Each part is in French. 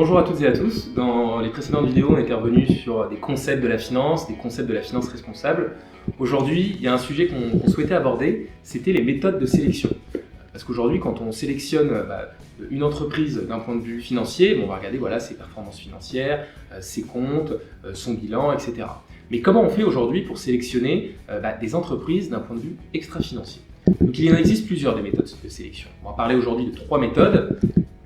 Bonjour à toutes et à tous. Dans les précédentes vidéos, on était revenu sur des concepts de la finance, des concepts de la finance responsable. Aujourd'hui, il y a un sujet qu'on souhaitait aborder, c'était les méthodes de sélection. Parce qu'aujourd'hui, quand on sélectionne une entreprise d'un point de vue financier, on va regarder ses performances financières, ses comptes, son bilan, etc. Mais comment on fait aujourd'hui pour sélectionner des entreprises d'un point de vue extra-financier? Donc il en existe plusieurs des méthodes de sélection. On va parler aujourd'hui de 3 méthodes.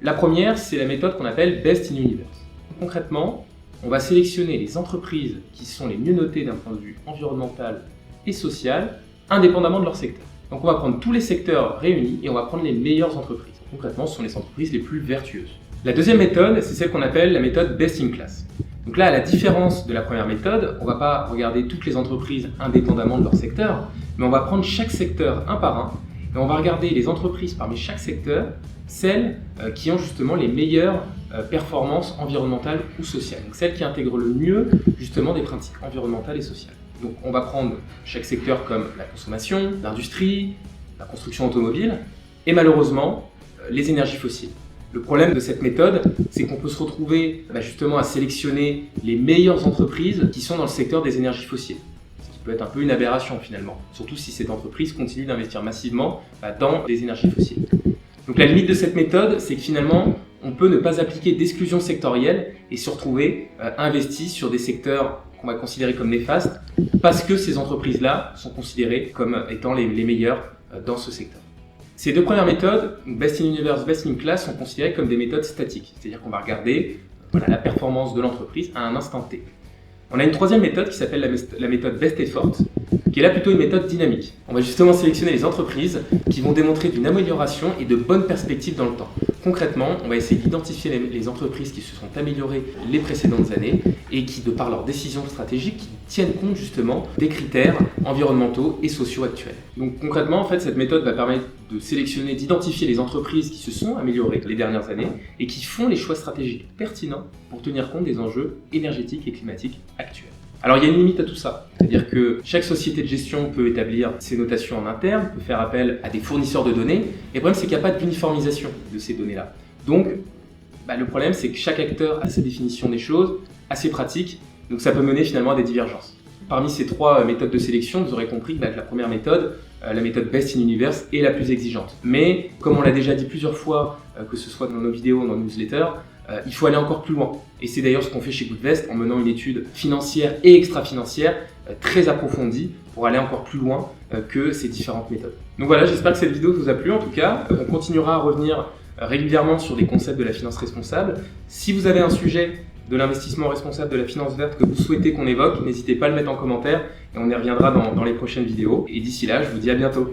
La première, c'est la méthode qu'on appelle Best in Universe. Concrètement, on va sélectionner les entreprises qui sont les mieux notées d'un point de vue environnemental et social, indépendamment de leur secteur. Donc on va prendre tous les secteurs réunis et on va prendre les meilleures entreprises. Concrètement, ce sont les entreprises les plus vertueuses. La deuxième méthode, c'est celle qu'on appelle la méthode Best in Class. Donc là, à la différence de la première méthode, on ne va pas regarder toutes les entreprises indépendamment de leur secteur, mais on va prendre chaque secteur un par un et on va regarder les entreprises parmi chaque secteur, celles qui ont justement les meilleures performances environnementales ou sociales. Donc celles qui intègrent le mieux justement des pratiques environnementales et sociales. Donc on va prendre chaque secteur comme la consommation, l'industrie, la construction automobile et malheureusement les énergies fossiles. Le problème de cette méthode, c'est qu'on peut se retrouver justement à sélectionner les meilleures entreprises qui sont dans le secteur des énergies fossiles. Ce qui peut être un peu une aberration finalement, surtout si cette entreprise continue d'investir massivement dans les énergies fossiles. Donc la limite de cette méthode, c'est que finalement, on peut ne pas appliquer d'exclusion sectorielle et se retrouver investi sur des secteurs qu'on va considérer comme néfastes parce que ces entreprises-là sont considérées comme étant les meilleures dans ce secteur. Ces deux premières méthodes, Best in Universe, Best in Class, sont considérées comme des méthodes statiques, c'est-à-dire qu'on va regarder la performance de l'entreprise à un instant T. On a une troisième méthode qui s'appelle la méthode Best Effort, qui est là plutôt une méthode dynamique. On va justement sélectionner les entreprises qui vont démontrer d'une amélioration et de bonnes perspectives dans le temps. Concrètement, on va essayer d'identifier les entreprises qui se sont améliorées les précédentes années et qui, de par leurs décisions stratégiques, tiennent compte justement des critères environnementaux et sociaux actuels. Donc concrètement, en fait, cette méthode va permettre de sélectionner, d'identifier les entreprises qui se sont améliorées les dernières années et qui font les choix stratégiques pertinents pour tenir compte des enjeux énergétiques et climatiques actuels. Alors il y a une limite à tout ça, c'est-à-dire que chaque société de gestion peut établir ses notations en interne, peut faire appel à des fournisseurs de données, et le problème c'est qu'il n'y a pas d'uniformisation de ces données-là. Donc le problème c'est que chaque acteur a sa définition des choses, a ses pratiques, donc ça peut mener finalement à des divergences. Parmi ces 3 méthodes de sélection, vous aurez compris que la première méthode, la méthode Best in Universe, est la plus exigeante. Mais comme on l'a déjà dit plusieurs fois, que ce soit dans nos vidéos ou dans nos newsletters, il faut aller encore plus loin. Et c'est d'ailleurs ce qu'on fait chez Goodvest en menant une étude financière et extra-financière très approfondie pour aller encore plus loin que ces différentes méthodes. Donc voilà, j'espère que cette vidéo vous a plu en tout cas. On continuera à revenir régulièrement sur des concepts de la finance responsable. Si vous avez un sujet de l'investissement responsable, de la finance verte que vous souhaitez qu'on évoque, n'hésitez pas à le mettre en commentaire et on y reviendra dans les prochaines vidéos. Et d'ici là, je vous dis à bientôt.